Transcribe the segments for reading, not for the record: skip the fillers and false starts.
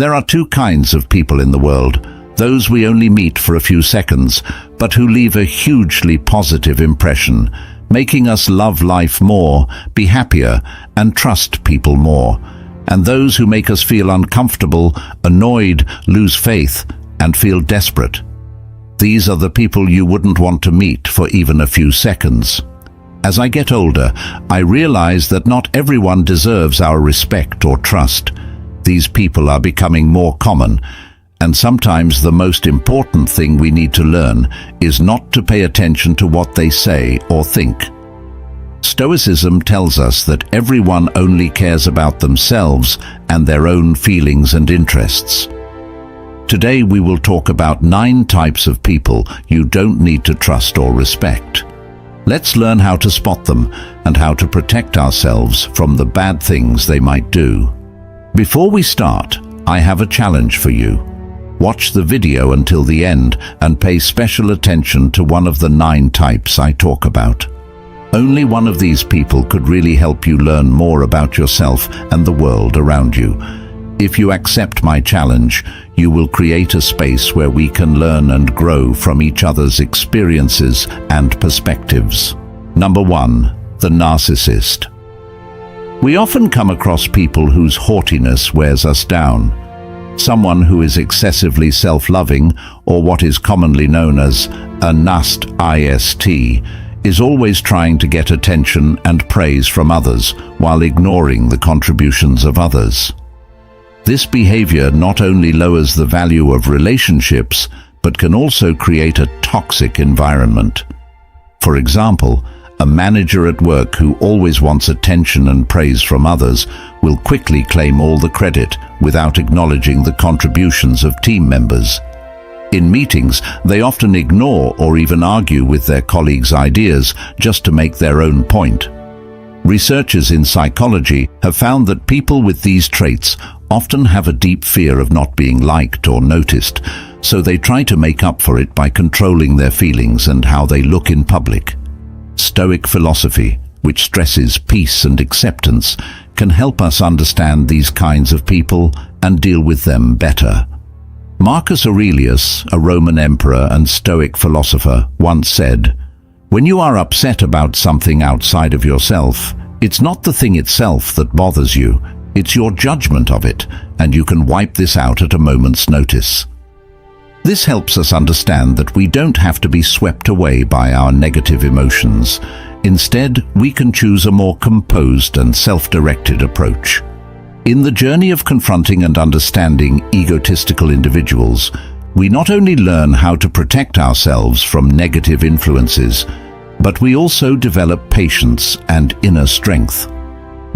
There are two kinds of people in the world: those we only meet for a few seconds, but who leave a hugely positive impression, making us love life more, be happier, and trust people more. And those who make us feel uncomfortable, annoyed, lose faith, and feel desperate. These are the people you wouldn't want to meet for even a few seconds. As I get older, I realize that not everyone deserves our respect or trust. These people are becoming more common, and sometimes the most important thing we need to learn is not to pay attention to what they say or think. Stoicism tells us that everyone only cares about themselves and their own feelings and interests. Today we will talk about 9 types of people you don't need to trust or respect. Let's learn how to spot them and how to protect ourselves from the bad things they might do. Before we start, I have a challenge for you. Watch the video until the end and pay special attention to one of the 9 types I talk about. Only one of these people could really help you learn more about yourself and the world around you. If you accept my challenge, you will create a space where we can learn and grow from each other's experiences and perspectives. Number 1. The narcissist. We often come across people whose haughtiness wears us down. Someone who is excessively self-loving, or what is commonly known as a narcissist, is always trying to get attention and praise from others while ignoring the contributions of others. This behavior not only lowers the value of relationships, but can also create a toxic environment. For example, a manager at work who always wants attention and praise from others will quickly claim all the credit without acknowledging the contributions of team members. In meetings, they often ignore or even argue with their colleagues' ideas just to make their own point. Researchers in psychology have found that people with these traits often have a deep fear of not being liked or noticed, so they try to make up for it by controlling their feelings and how they look in public. Stoic philosophy, which stresses peace and acceptance, can help us understand these kinds of people and deal with them better. Marcus Aurelius, a Roman emperor and Stoic philosopher, once said, "When you are upset about something outside of yourself, it's not the thing itself that bothers you, it's your judgment of it, and you can wipe this out at a moment's notice." This helps us understand that we don't have to be swept away by our negative emotions. Instead, we can choose a more composed and self-directed approach. In the journey of confronting and understanding egotistical individuals, we not only learn how to protect ourselves from negative influences, but we also develop patience and inner strength.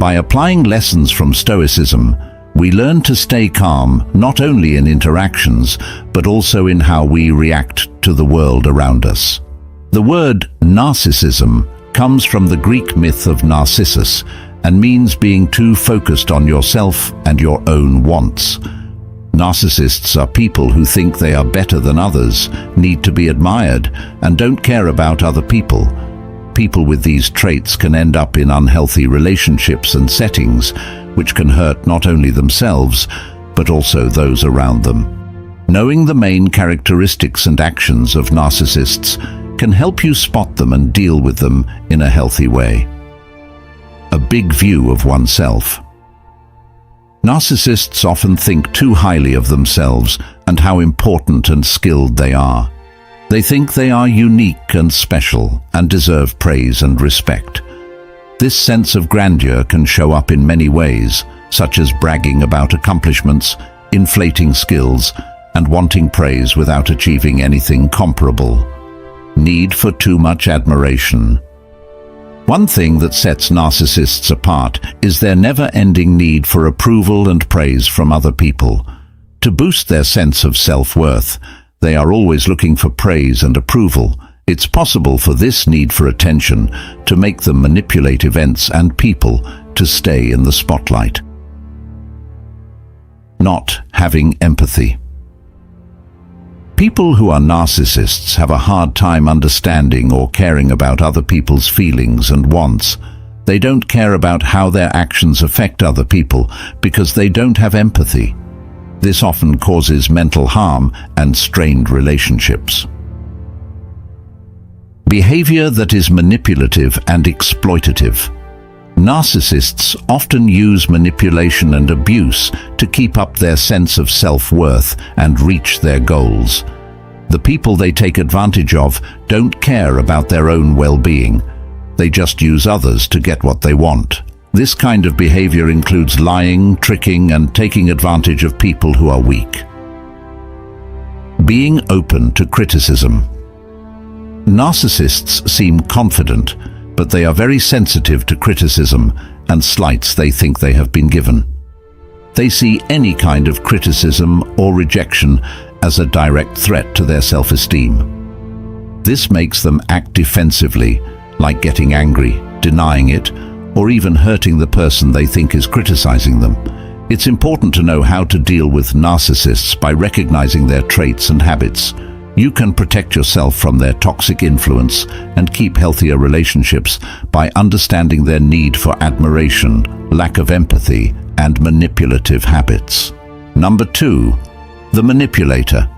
By applying lessons from Stoicism, we learn to stay calm not only in interactions, but also in how we react to the world around us. The word narcissism comes from the Greek myth of Narcissus and means being too focused on yourself and your own wants. Narcissists are people who think they are better than others, need to be admired, and don't care about other people. People with these traits can end up in unhealthy relationships and settings, which can hurt not only themselves, but also those around them. Knowing the main characteristics and actions of narcissists can help you spot them and deal with them in a healthy way. A big view of oneself. Narcissists often think too highly of themselves and how important and skilled they are. They think they are unique and special and deserve praise and respect. This sense of grandeur can show up in many ways, such as bragging about accomplishments, inflating skills, and wanting praise without achieving anything comparable. Need for too much admiration. One thing that sets narcissists apart is their never-ending need for approval and praise from other people. To boost their sense of self-worth, they are always looking for praise and approval. It's possible for this need for attention to make them manipulate events and people to stay in the spotlight. Not having empathy. People who are narcissists have a hard time understanding or caring about other people's feelings and wants. They don't care about how their actions affect other people because they don't have empathy. This often causes mental harm and strained relationships. Behavior that is manipulative and exploitative. Narcissists often use manipulation and abuse to keep up their sense of self-worth and reach their goals. The people they take advantage of don't care about their own well-being. They just use others to get what they want. This kind of behavior includes lying, tricking, and taking advantage of people who are weak. Being open to criticism. Narcissists seem confident, but they are very sensitive to criticism and slights they think they have been given. They see any kind of criticism or rejection as a direct threat to their self-esteem. This makes them act defensively, like getting angry, denying it, or even hurting the person they think is criticizing them. It's important to know how to deal with narcissists by recognizing their traits and habits. You can protect yourself from their toxic influence and keep healthier relationships by understanding their need for admiration, lack of empathy, and manipulative habits. Number 2, the manipulator.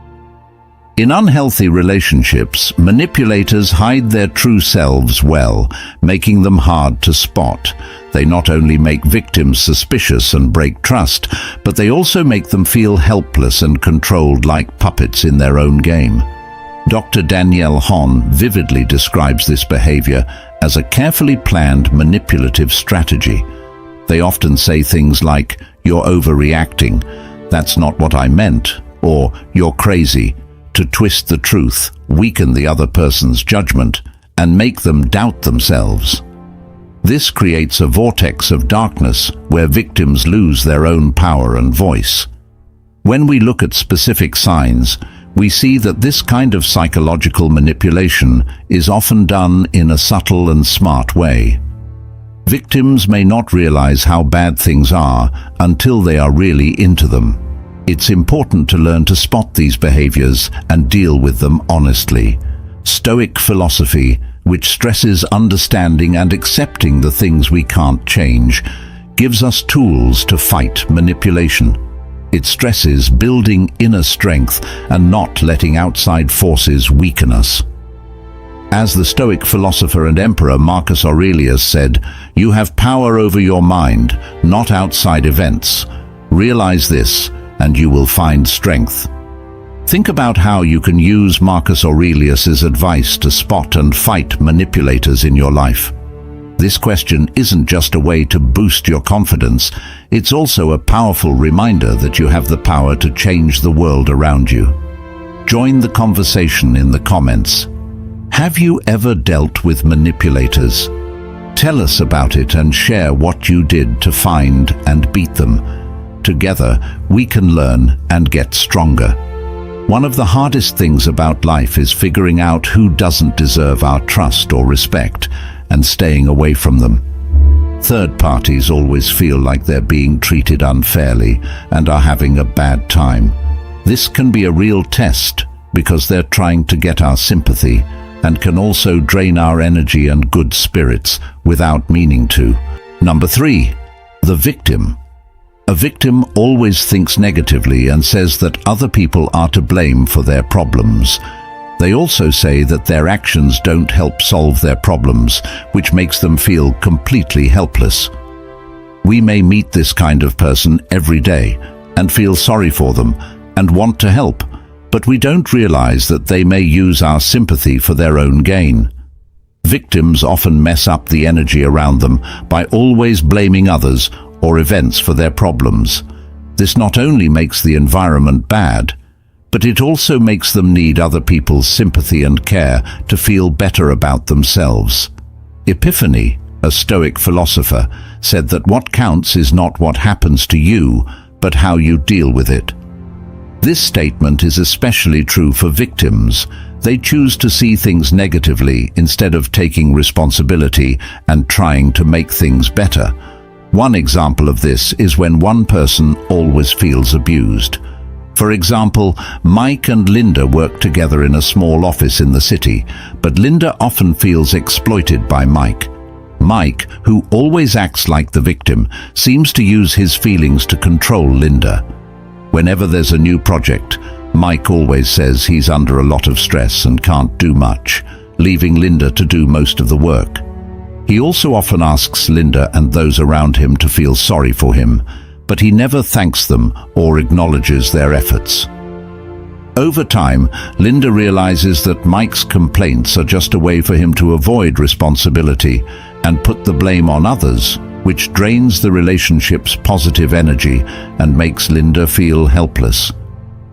In unhealthy relationships, manipulators hide their true selves well, making them hard to spot. They not only make victims suspicious and break trust, but they also make them feel helpless and controlled like puppets in their own game. Dr. Danielle Hahn vividly describes this behavior as a carefully planned manipulative strategy. They often say things like, "You're overreacting," "That's not what I meant," or "You're crazy," to twist the truth, weaken the other person's judgment, and make them doubt themselves. This creates a vortex of darkness where victims lose their own power and voice. When we look at specific signs, we see that this kind of psychological manipulation is often done in a subtle and smart way. Victims may not realize how bad things are until they are really into them. It's important to learn to spot these behaviors and deal with them honestly. Stoic philosophy, which stresses understanding and accepting the things we can't change, gives us tools to fight manipulation. It stresses building inner strength and not letting outside forces weaken us. As the Stoic philosopher and emperor Marcus Aurelius said, "You have power over your mind, not outside events. Realize this, and you will find strength." Think about how you can use Marcus Aurelius's advice to spot and fight manipulators in your life. This question isn't just a way to boost your confidence, it's also a powerful reminder that you have the power to change the world around you. Join the conversation in the comments. Have you ever dealt with manipulators? Tell us about it and share what you did to find and beat them. Together, we can learn and get stronger. One of the hardest things about life is figuring out who doesn't deserve our trust or respect and staying away from them. Third parties always feel like they're being treated unfairly and are having a bad time. This can be a real test because they're trying to get our sympathy and can also drain our energy and good spirits without meaning to. Number 3, the victim. A victim always thinks negatively and says that other people are to blame for their problems. They also say that their actions don't help solve their problems, which makes them feel completely helpless. We may meet this kind of person every day and feel sorry for them and want to help, but we don't realize that they may use our sympathy for their own gain. Victims often mess up the energy around them by always blaming others or events for their problems. This not only makes the environment bad, but it also makes them need other people's sympathy and care to feel better about themselves. Epiphany, a Stoic philosopher, said that what counts is not what happens to you, but how you deal with it. This statement is especially true for victims. They choose to see things negatively instead of taking responsibility and trying to make things better. One example of this is when one person always feels abused. For example, Mike and Linda work together in a small office in the city, but Linda often feels exploited by Mike. Mike, who always acts like the victim, seems to use his feelings to control Linda. Whenever there's a new project, Mike always says he's under a lot of stress and can't do much, leaving Linda to do most of the work. He also often asks Linda and those around him to feel sorry for him, but he never thanks them or acknowledges their efforts. Over time, Linda realizes that Mike's complaints are just a way for him to avoid responsibility and put the blame on others, which drains the relationship's positive energy and makes Linda feel helpless.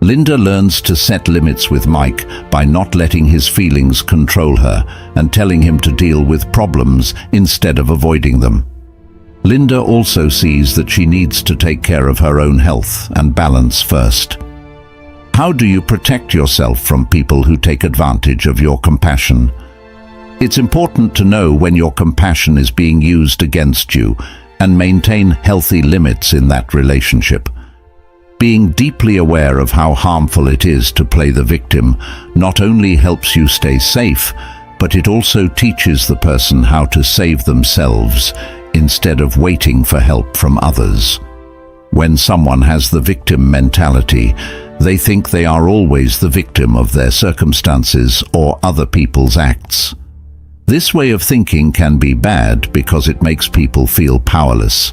Linda learns to set limits with Mike by not letting his feelings control her and telling him to deal with problems instead of avoiding them. Linda also sees that she needs to take care of her own health and balance first. How do you protect yourself from people who take advantage of your compassion? It's important to know when your compassion is being used against you and maintain healthy limits in that relationship. Being deeply aware of how harmful it is to play the victim not only helps you stay safe, but it also teaches the person how to save themselves instead of waiting for help from others. When someone has the victim mentality, they think they are always the victim of their circumstances or other people's acts. This way of thinking can be bad because it makes people feel powerless,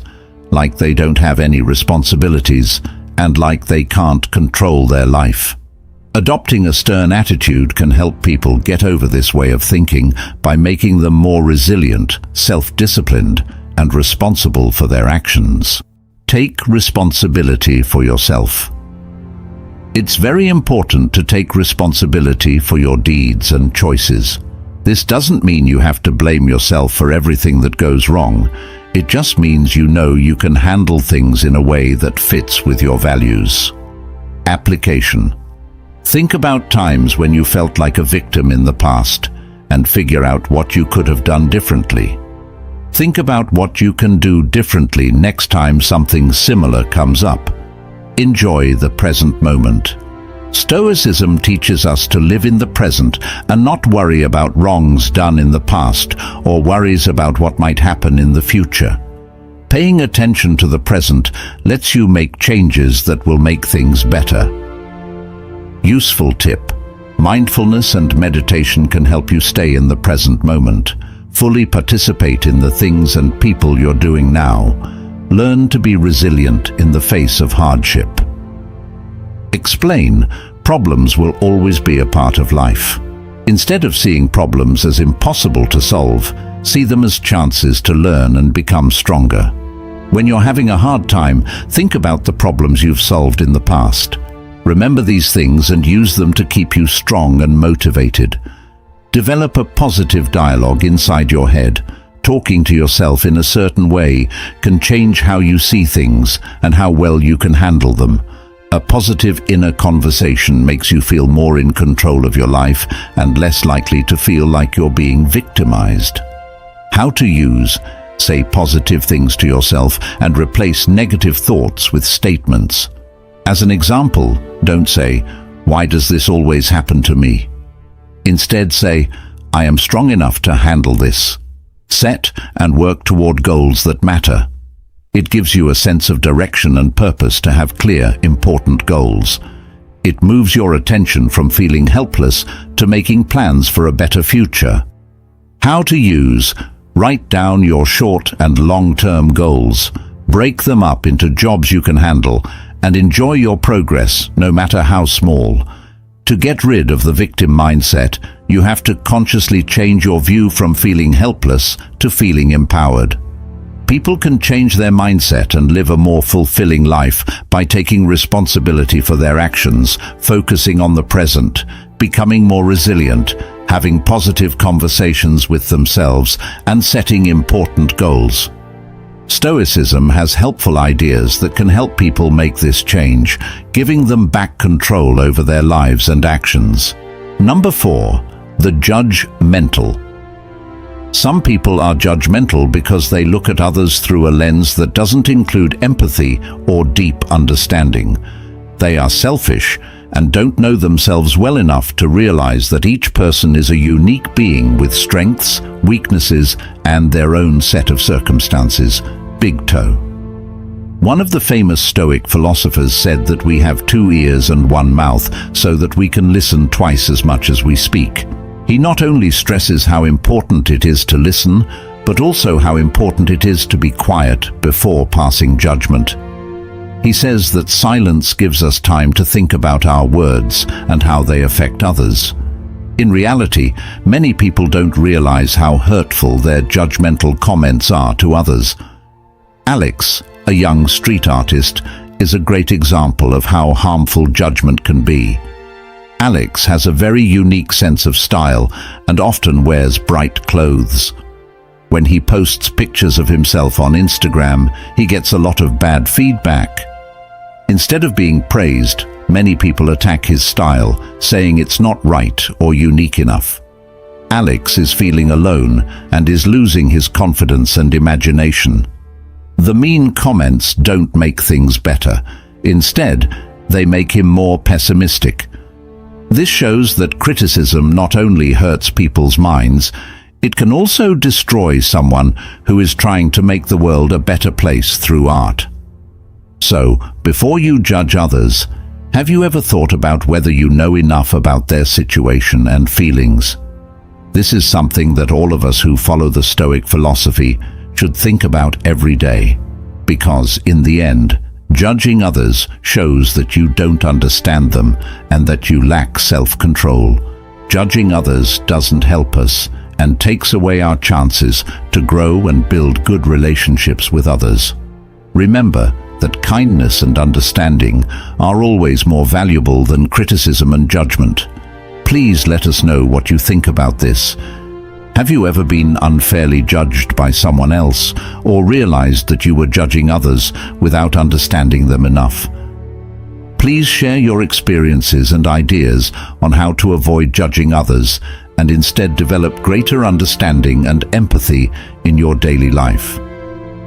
like they don't have any responsibilities, and like they can't control their life. Adopting a stern attitude can help people get over this way of thinking by making them more resilient, self-disciplined, and responsible for their actions. Take responsibility for yourself. It's very important to take responsibility for your deeds and choices. This doesn't mean you have to blame yourself for everything that goes wrong. It just means you know you can handle things in a way that fits with your values. Application. Think about times when you felt like a victim in the past and figure out what you could have done differently. Think about what you can do differently next time something similar comes up. Enjoy the present moment. Stoicism teaches us to live in the present and not worry about wrongs done in the past or worries about what might happen in the future. Paying attention to the present lets you make changes that will make things better. Useful tip. Mindfulness and meditation can help you stay in the present moment. Fully participate in the things and people you're doing now. Learn to be resilient in the face of hardship. Explain. Problems will always be a part of life. Instead of seeing problems as impossible to solve, see them as chances to learn and become stronger. When you're having a hard time, think about the problems you've solved in the past. Remember these things and use them to keep you strong and motivated. Develop a positive dialogue inside your head. Talking to yourself in a certain way can change how you see things and how well you can handle them. A positive inner conversation makes you feel more in control of your life and less likely to feel like you're being victimized. How to use. Say positive things to yourself and replace negative thoughts with statements. As an example, don't say, "Why does this always happen to me?" Instead say, "I am strong enough to handle this." Set and work toward goals that matter. It gives you a sense of direction and purpose to have clear, important goals. It moves your attention from feeling helpless to making plans for a better future. How to use. Write down your short and long-term goals. Break them up into jobs you can handle and enjoy your progress, no matter how small. To get rid of the victim mindset, you have to consciously change your view from feeling helpless to feeling empowered. People can change their mindset and live a more fulfilling life by taking responsibility for their actions, focusing on the present, becoming more resilient, having positive conversations with themselves, and setting important goals. Stoicism has helpful ideas that can help people make this change, giving them back control over their lives and actions. Number 4, the judgmental. Some people are judgmental because they look at others through a lens that doesn't include empathy or deep understanding. They are selfish and don't know themselves well enough to realize that each person is a unique being with strengths, weaknesses, and their own set of circumstances. Big toe. One of the famous Stoic philosophers said that we have 2 ears and 1 mouth so that we can listen twice as much as we speak. He not only stresses how important it is to listen, but also how important it is to be quiet before passing judgment. He says that silence gives us time to think about our words and how they affect others. In reality, many people don't realize how hurtful their judgmental comments are to others. Alex, a young street artist, is a great example of how harmful judgment can be. Alex has a very unique sense of style and often wears bright clothes. When he posts pictures of himself on Instagram, he gets a lot of bad feedback. Instead of being praised, many people attack his style, saying it's not right or unique enough. Alex is feeling alone and is losing his confidence and imagination. The mean comments don't make things better. Instead, they make him more pessimistic. This shows that criticism not only hurts people's minds, it can also destroy someone who is trying to make the world a better place through art. So, before you judge others, have you ever thought about whether you know enough about their situation and feelings? This is something that all of us who follow the Stoic philosophy should think about every day, because in the end, judging others shows that you don't understand them and that you lack self-control. Judging others doesn't help us and takes away our chances to grow and build good relationships with others. Remember that kindness and understanding are always more valuable than criticism and judgment. Please let us know what you think about this. Have you ever been unfairly judged by someone else or realized that you were judging others without understanding them enough? Please share your experiences and ideas on how to avoid judging others and instead develop greater understanding and empathy in your daily life.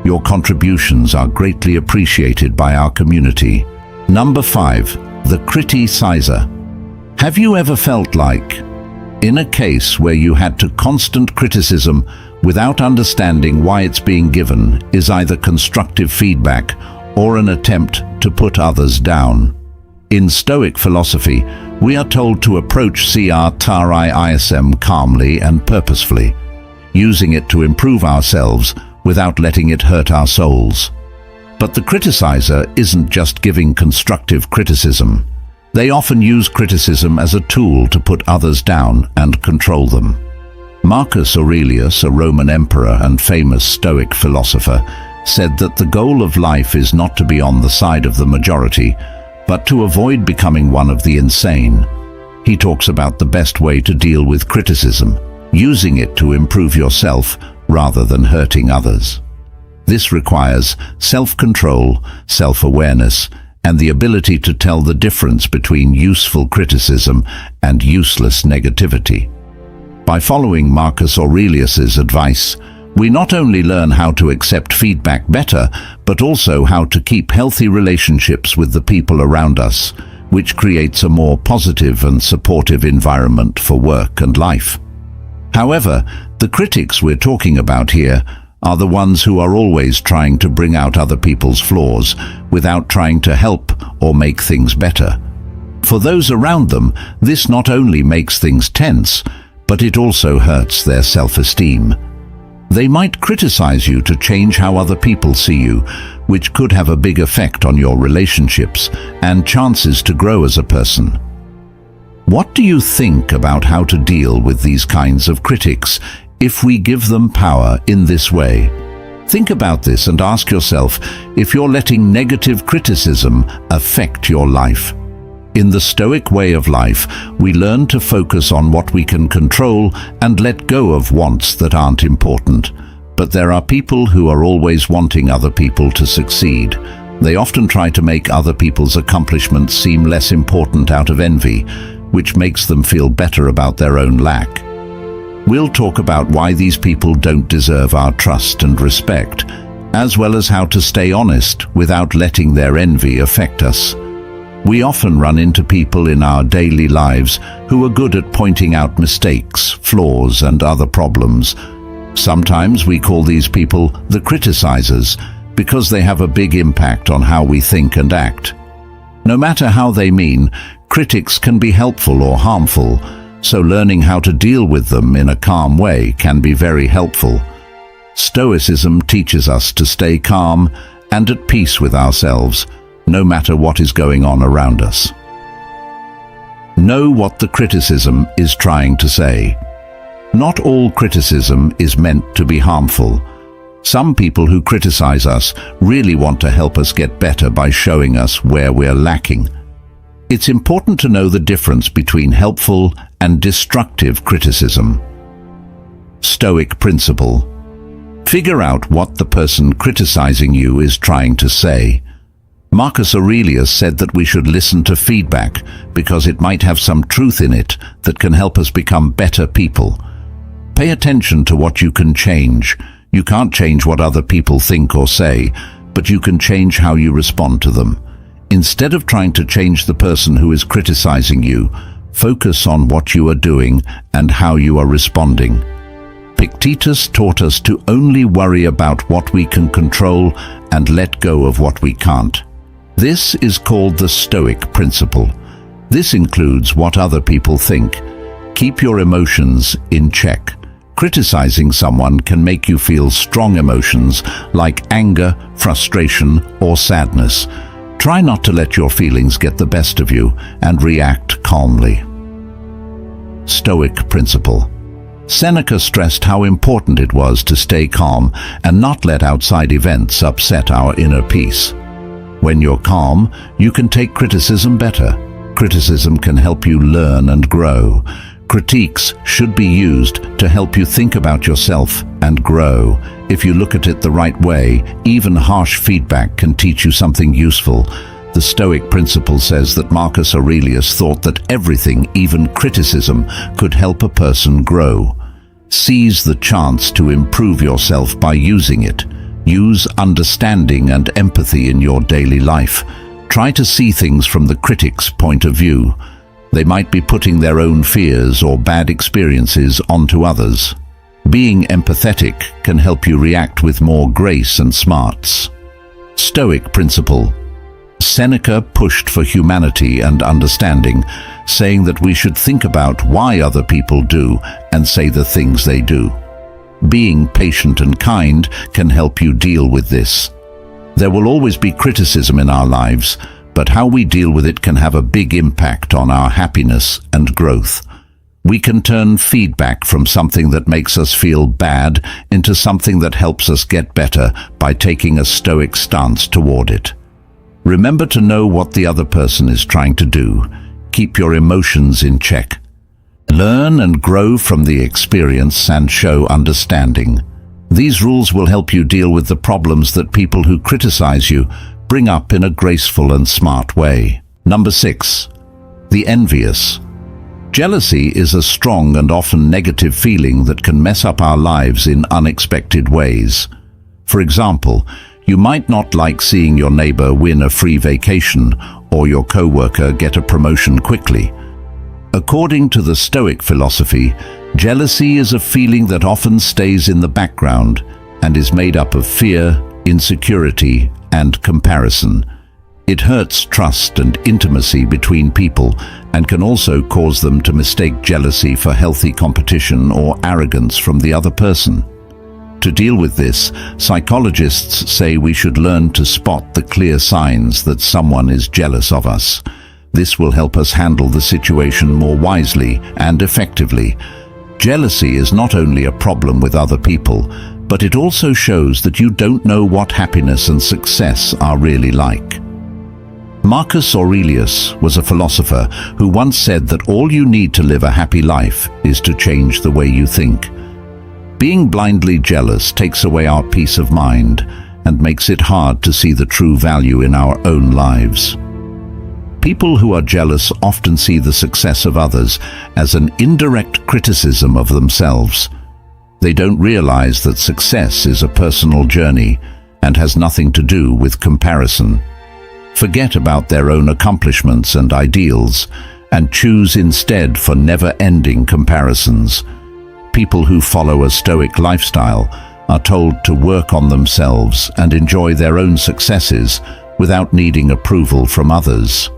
Your contributions are greatly appreciated by our community. Number 5. The criticizer. Have you ever felt like, in a case where you had to constant criticism without understanding why it's being given is either constructive feedback or an attempt to put others down? In Stoic philosophy, we are told to approach criticism calmly and purposefully, using it to improve ourselves without letting it hurt our souls. But the criticizer isn't just giving constructive criticism. They often use criticism as a tool to put others down and control them. Marcus Aurelius, a Roman emperor and famous Stoic philosopher, said that the goal of life is not to be on the side of the majority, but to avoid becoming one of the insane. He talks about the best way to deal with criticism, using it to improve yourself rather than hurting others. This requires self-control, self-awareness, and the ability to tell the difference between useful criticism and useless negativity. By following Marcus Aurelius's advice, we not only learn how to accept feedback better, but also how to keep healthy relationships with the people around us, which creates a more positive and supportive environment for work and life. However, the critics we're talking about here are the ones who are always trying to bring out other people's flaws without trying to help or make things better. For those around them, this not only makes things tense, but it also hurts their self-esteem. They might criticize you to change how other people see you, which could have a big effect on your relationships and chances to grow as a person. What do you think about how to deal with these kinds of critics if we give them power in this way? Think about this and ask yourself if you're letting negative criticism affect your life. In the Stoic way of life, we learn to focus on what we can control and let go of wants that aren't important. But there are people who are always wanting other people to succeed. They often try to make other people's accomplishments seem less important out of envy, which makes them feel better about their own lack. We'll talk about why these people don't deserve our trust and respect, as well as how to stay honest without letting their envy affect us. We often run into people in our daily lives who are good at pointing out mistakes, flaws, and other problems. Sometimes we call these people the criticizers, because they have a big impact on how we think and act. No matter how they mean, critics can be helpful or harmful, so learning how to deal with them in a calm way can be very helpful. Stoicism teaches us to stay calm and at peace with ourselves, no matter what is going on around us. Know what the criticism is trying to say. Not all criticism is meant to be harmful. Some people who criticize us really want to help us get better by showing us where we're lacking. It's important to know the difference between helpful and destructive criticism. Stoic principle. Figure out what the person criticizing you is trying to say. Marcus Aurelius said that we should listen to feedback because it might have some truth in it that can help us become better people. Pay attention to what you can change. You can't change what other people think or say, but you can change how you respond to them. Instead of trying to change the person who is criticizing you, focus on what you are doing and how you are responding. Epictetus taught us to only worry about what we can control and let go of what we can't. This is called the Stoic principle. This includes what other people think. Keep your emotions in check. Criticizing someone can make you feel strong emotions like anger, frustration, or sadness. Try not to let your feelings get the best of you and react calmly. Stoic principle. Seneca stressed how important it was to stay calm and not let outside events upset our inner peace. When you're calm, you can take criticism better. Criticism can help you learn and grow. Critiques should be used to help you think about yourself and grow. If you look at it the right way, even harsh feedback can teach you something useful. The Stoic principle says that Marcus Aurelius thought that everything, even criticism, could help a person grow. Seize the chance to improve yourself by using it. Use understanding and empathy in your daily life. Try to see things from the critic's point of view. They might be putting their own fears or bad experiences onto others. Being empathetic can help you react with more grace and smarts. Stoic principle. Seneca pushed for humanity and understanding, saying that we should think about why other people do and say the things they do. Being patient and kind can help you deal with this. There will always be criticism in our lives, but how we deal with it can have a big impact on our happiness and growth. We can turn feedback from something that makes us feel bad into something that helps us get better by taking a stoic stance toward it. Remember to know what the other person is trying to do. Keep your emotions in check. Learn and grow from the experience and show understanding. These rules will help you deal with the problems that people who criticize you bring up in a graceful and smart way. Number 6. The envious. Jealousy is a strong and often negative feeling that can mess up our lives in unexpected ways. For example, you might not like seeing your neighbor win a free vacation or your coworker get a promotion quickly. According to the Stoic philosophy, jealousy is a feeling that often stays in the background and is made up of fear, insecurity, and comparison. It hurts trust and intimacy between people and can also cause them to mistake jealousy for healthy competition or arrogance from the other person. To deal with this, psychologists say we should learn to spot the clear signs that someone is jealous of us. This will help us handle the situation more wisely and effectively. Jealousy is not only a problem with other people, but it also shows that you don't know what happiness and success are really like. Marcus Aurelius was a philosopher who once said that all you need to live a happy life is to change the way you think. Being blindly jealous takes away our peace of mind and makes it hard to see the true value in our own lives. People who are jealous often see the success of others as an indirect criticism of themselves. They don't realize that success is a personal journey and has nothing to do with comparison. Forget about their own accomplishments and ideals and choose instead for never-ending comparisons. People who follow a stoic lifestyle are told to work on themselves and enjoy their own successes without needing approval from others.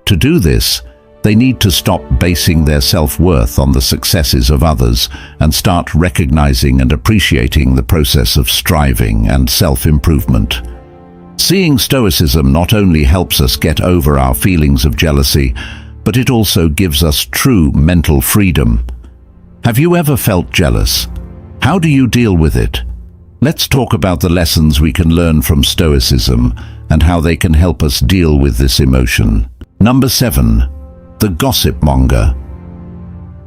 To do this, they need to stop basing their self-worth on the successes of others and start recognizing and appreciating the process of striving and self-improvement. Seeing Stoicism not only helps us get over our feelings of jealousy, but it also gives us true mental freedom. Have you ever felt jealous? How do you deal with it? Let's talk about the lessons we can learn from Stoicism and how they can help us deal with this emotion. Number 7. The gossip monger.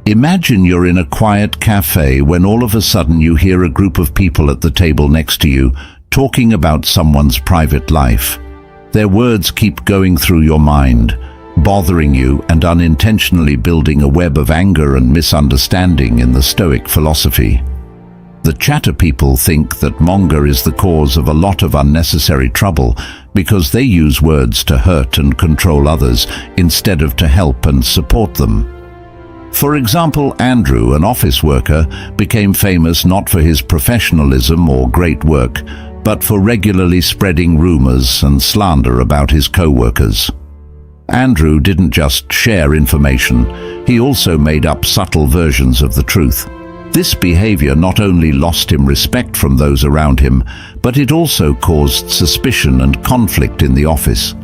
Imagine you're in a quiet cafe when all of a sudden you hear a group of people at the table next to you talking about someone's private life. Their words keep going through your mind, bothering you and unintentionally building a web of anger and misunderstanding in the Stoic philosophy. The chatter people think that monger is the cause of a lot of unnecessary trouble because they use words to hurt and control others instead of to help and support them. For example, Andrew, an office worker, became famous not for his professionalism or great work, but for regularly spreading rumors and slander about his co-workers. Andrew didn't just share information, he also made up subtle versions of the truth. This behavior not only lost him respect from those around him, but it also caused suspicion and conflict in the office.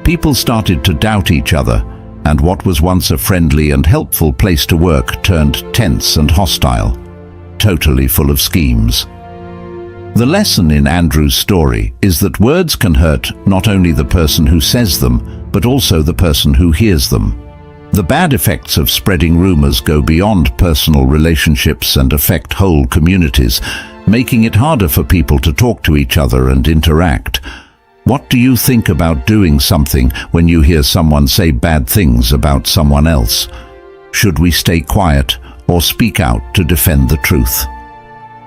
People started to doubt each other, and what was once a friendly and helpful place to work turned tense and hostile, totally full of schemes. The lesson in Andrew's story is that words can hurt not only the person who says them, but also the person who hears them. The bad effects of spreading rumors go beyond personal relationships and affect whole communities, making it harder for people to talk to each other and interact. What do you think about doing something when you hear someone say bad things about someone else? Should we stay quiet or speak out to defend the truth?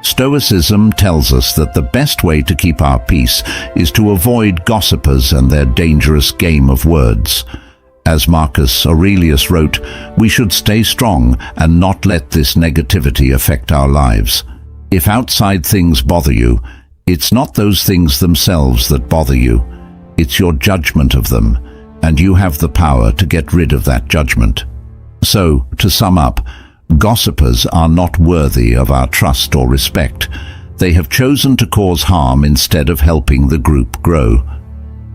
Stoicism tells us that the best way to keep our peace is to avoid gossipers and their dangerous game of words. As Marcus Aurelius wrote, we should stay strong and not let this negativity affect our lives. If outside things bother you, it's not those things themselves that bother you. It's your judgment of them, and you have the power to get rid of that judgment. So, to sum up, gossipers are not worthy of our trust or respect. They have chosen to cause harm instead of helping the group grow.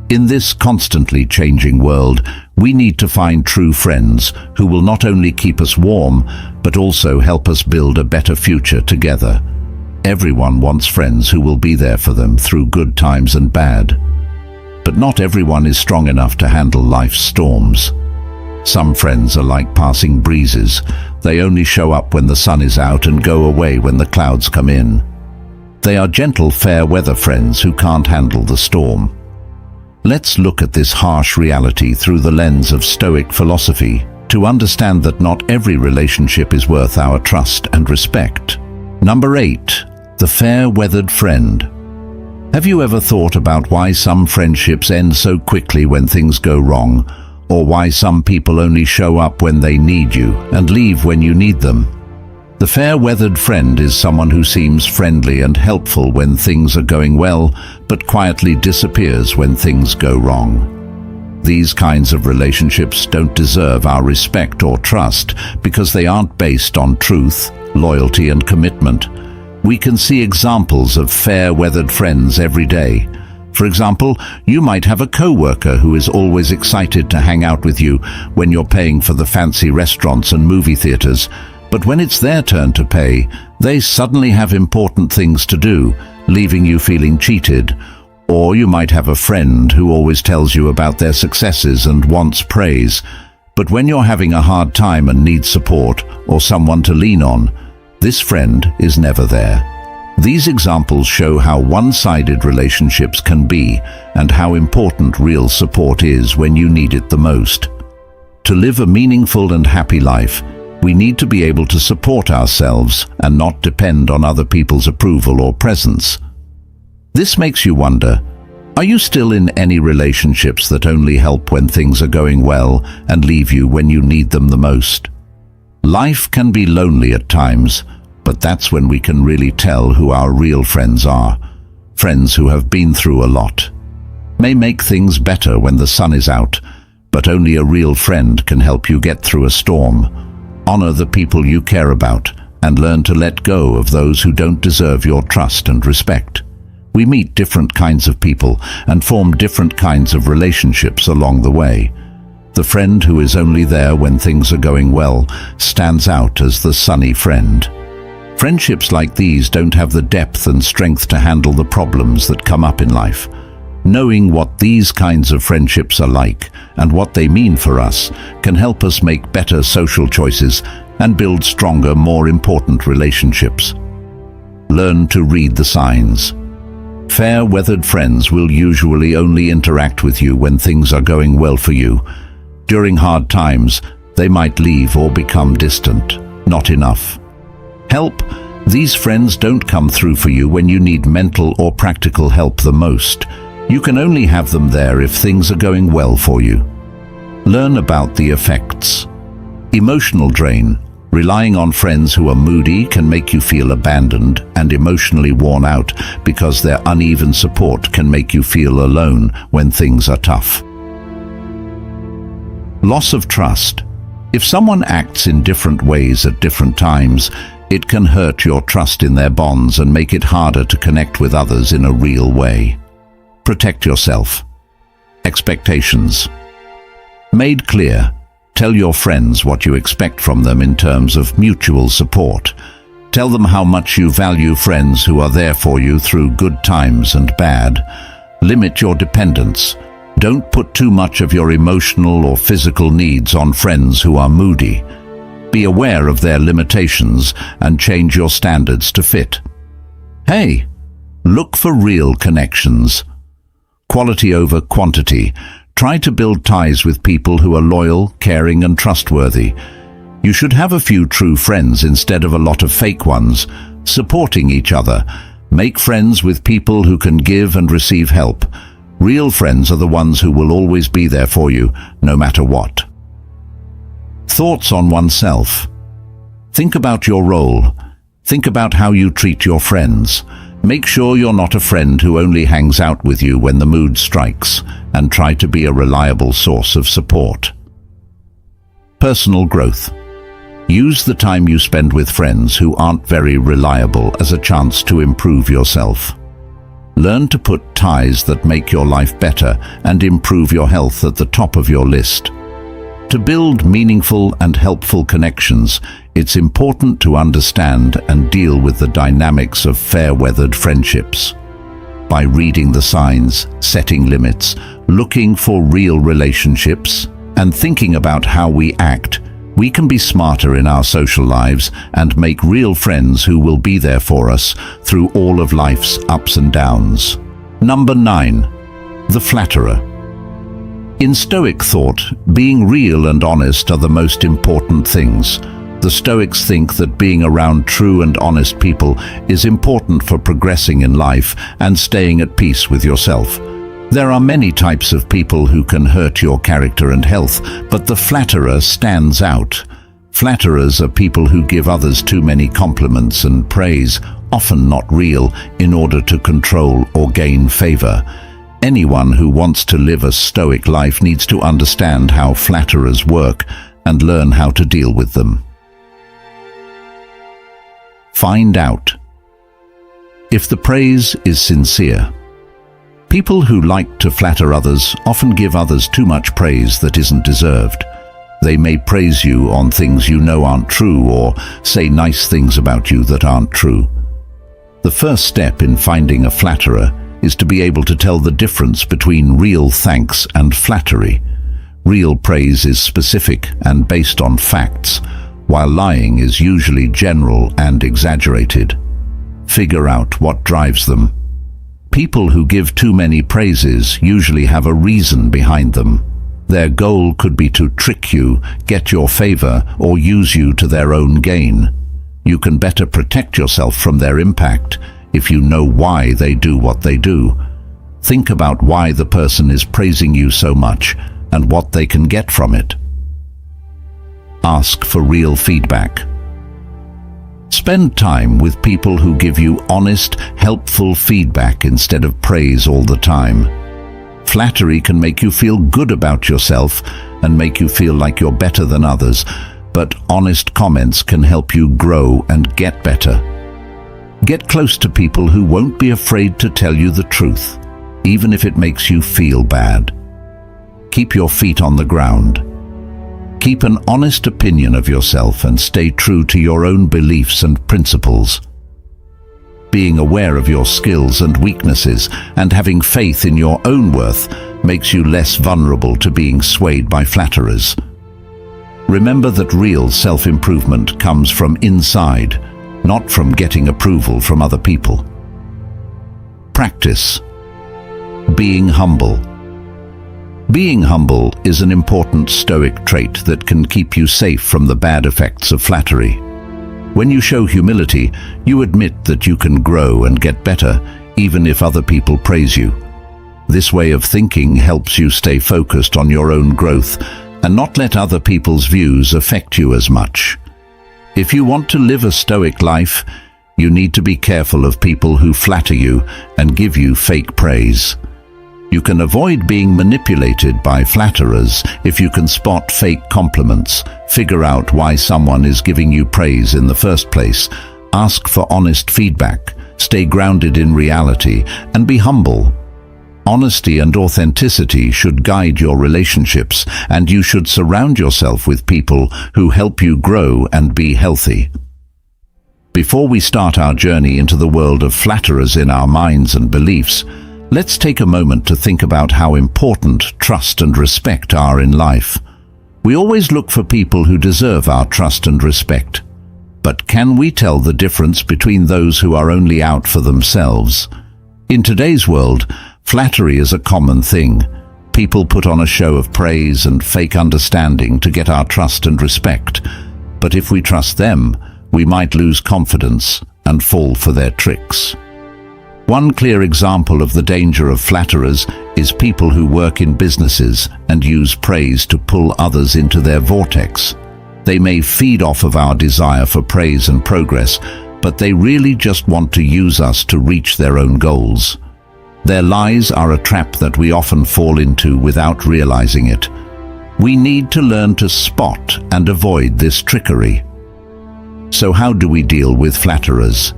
In this constantly changing world, we need to find true friends who will not only keep us warm, but also help us build a better future together. Everyone wants friends who will be there for them through good times and bad. But not everyone is strong enough to handle life's storms. Some friends are like passing breezes. They only show up when the sun is out and go away when the clouds come in. They are gentle, fair weather friends who can't handle the storm. Let's look at this harsh reality through the lens of Stoic philosophy to understand that not every relationship is worth our trust and respect. Number 8. The fair-weathered friend. Have you ever thought about why some friendships end so quickly when things go wrong, or why some people only show up when they need you and leave when you need them? The fair-weathered friend is someone who seems friendly and helpful when things are going well, but quietly disappears when things go wrong. These kinds of relationships don't deserve our respect or trust because they aren't based on truth, loyalty, and commitment. We can see examples of fair-weathered friends every day. For example, you might have a co-worker who is always excited to hang out with you when you're paying for the fancy restaurants and movie theaters. But when it's their turn to pay, they suddenly have important things to do, leaving you feeling cheated. Or you might have a friend who always tells you about their successes and wants praise. But when you're having a hard time and need support or someone to lean on, this friend is never there. These examples show how one-sided relationships can be and how important real support is when you need it the most. To live a meaningful and happy life, we need to be able to support ourselves and not depend on other people's approval or presence. This makes you wonder, are you still in any relationships that only help when things are going well and leave you when you need them the most? Life can be lonely at times, But that's when we can really tell who our real friends are. Friends who have been through a lot. May make things better when the sun is out, but only a real friend can help you get through a storm. Honor the people you care about and learn to let go of those who don't deserve your trust and respect. We meet different kinds of people and form different kinds of relationships along the way. The friend who is only there when things are going well stands out as the sunny friend. Friendships like these don't have the depth and strength to handle the problems that come up in life. Knowing what these kinds of friendships are like and what they mean for us can help us make better social choices and build stronger, more important relationships. Learn to read the signs. Fair-weathered friends will usually only interact with you when things are going well for you. During hard times, they might leave or become distant. Not enough. Help. These friends don't come through for you when you need mental or practical help the most. You can only have them there if things are going well for you. Learn about the effects. Emotional drain. Relying on friends who are moody can make you feel abandoned and emotionally worn out because their uneven support can make you feel alone when things are tough. Loss of trust. If someone acts in different ways at different times, it can hurt your trust in their bonds and make it harder to connect with others in a real way. Protect yourself. Expectations. Made clear. Tell your friends what you expect from them in terms of mutual support. Tell them how much you value friends who are there for you through good times and bad. Limit your dependence. Don't put too much of your emotional or physical needs on friends who are moody. Be aware of their limitations and change your standards to fit. Hey, look for real connections. Quality over quantity. Try to build ties with people who are loyal, caring, and trustworthy. You should have a few true friends instead of a lot of fake ones. Supporting each other. Make friends with people who can give and receive help. Real friends are the ones who will always be there for you, no matter what. Thoughts on oneself. Think about your role. Think about how you treat your friends. Make sure you're not a friend who only hangs out with you when the mood strikes, and try to be a reliable source of support. Personal growth. Use the time you spend with friends who aren't very reliable as a chance to improve yourself. Learn to put ties that make your life better and improve your health at the top of your list. To build meaningful and helpful connections, it's important to understand and deal with the dynamics of fair-weathered friendships. By reading the signs, setting limits, looking for real relationships, and thinking about how we act, we can be smarter in our social lives and make real friends who will be there for us through all of life's ups and downs. Number 9. The flatterer. In Stoic thought, being real and honest are the most important things. The Stoics think that being around true and honest people is important for progressing in life and staying at peace with yourself. There are many types of people who can hurt your character and health, but the flatterer stands out. Flatterers are people who give others too many compliments and praise, often not real, in order to control or gain favor. Anyone who wants to live a Stoic life needs to understand how flatterers work and learn how to deal with them. Find out. If the praise is sincere. People who like to flatter others often give others too much praise that isn't deserved. They may praise you on things you know aren't true or say nice things about you that aren't true. The first step in finding a flatterer is to be able to tell the difference between real thanks and flattery. Real praise is specific and based on facts, while lying is usually general and exaggerated. Figure out what drives them. People who give too many praises usually have a reason behind them. Their goal could be to trick you, get your favor, or use you to their own gain. You can better protect yourself from their impact if you know why they do what they do. Think about why the person is praising you so much and what they can get from it. Ask for real feedback. Spend time with people who give you honest, helpful feedback instead of praise all the time. Flattery can make you feel good about yourself and make you feel like you're better than others, but honest comments can help you grow and get better. Get close to people who won't be afraid to tell you the truth, even if it makes you feel bad. Keep your feet on the ground. Keep an honest opinion of yourself and stay true to your own beliefs and principles. Being aware of your skills and weaknesses and having faith in your own worth makes you less vulnerable to being swayed by flatterers. Remember that real self-improvement comes from inside, not from getting approval from other people. Practice. Being humble. Being humble is an important Stoic trait that can keep you safe from the bad effects of flattery. When you show humility, you admit that you can grow and get better, even if other people praise you. This way of thinking helps you stay focused on your own growth and not let other people's views affect you as much. If you want to live a Stoic life, you need to be careful of people who flatter you and give you fake praise. You can avoid being manipulated by flatterers if you can spot fake compliments, figure out why someone is giving you praise in the first place, ask for honest feedback, stay grounded in reality, and be humble. Honesty and authenticity should guide your relationships, and you should surround yourself with people who help you grow and be healthy. Before we start our journey into the world of flatterers in our minds and beliefs, let's take a moment to think about how important trust and respect are in life. We always look for people who deserve our trust and respect. But can we tell the difference between those who are only out for themselves? In today's world, flattery is a common thing. People put on a show of praise and fake understanding to get our trust and respect. But if we trust them, we might lose confidence and fall for their tricks. One clear example of the danger of flatterers is people who work in businesses and use praise to pull others into their vortex. They may feed off of our desire for praise and progress, but they really just want to use us to reach their own goals. Their lies are a trap that we often fall into without realizing it. We need to learn to spot and avoid this trickery. So how do we deal with flatterers?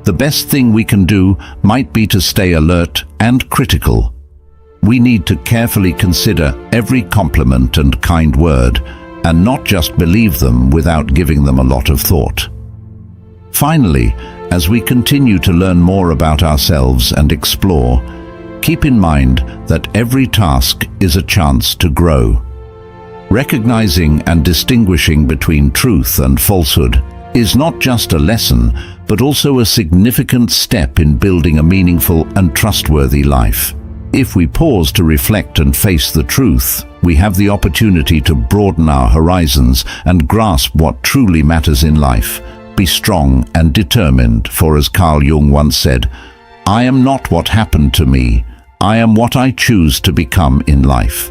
The best thing we can do might be to stay alert and critical. We need to carefully consider every compliment and kind word, and not just believe them without giving them a lot of thought. Finally, as we continue to learn more about ourselves and explore, keep in mind that every task is a chance to grow. Recognizing and distinguishing between truth and falsehood is not just a lesson, but also a significant step in building a meaningful and trustworthy life. If we pause to reflect and face the truth, we have the opportunity to broaden our horizons and grasp what truly matters in life. Be strong and determined, for as Carl Jung once said, "I am not what happened to me, I am what I choose to become in life."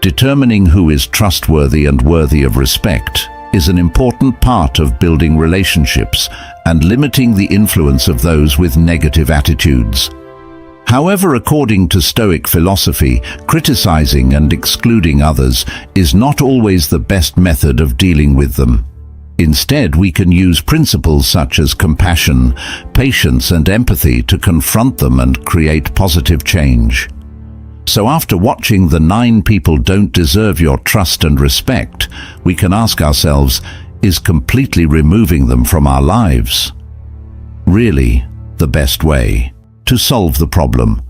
Determining who is trustworthy and worthy of respect is an important part of building relationships and limiting the influence of those with negative attitudes. However, according to Stoic philosophy, criticizing and excluding others is not always the best method of dealing with them. Instead, we can use principles such as compassion, patience, and empathy to confront them and create positive change. So after watching the 9 people don't deserve your trust and respect, we can ask ourselves, is completely removing them from our lives really the best way to solve the problem?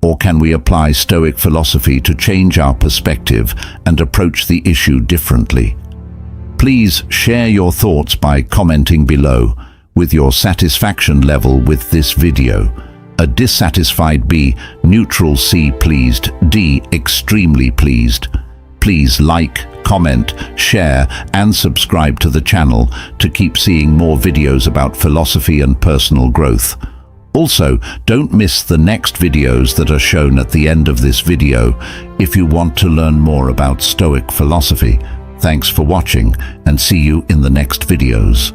Or can we apply Stoic philosophy to change our perspective and approach the issue differently? Please share your thoughts by commenting below with your satisfaction level with this video. A dissatisfied B, neutral C, pleased D, extremely pleased. Please like, comment, share and subscribe to the channel to keep seeing more videos about philosophy and personal growth. Also, don't miss the next videos that are shown at the end of this video if you want to learn more about Stoic philosophy. Thanks for watching and see you in the next videos.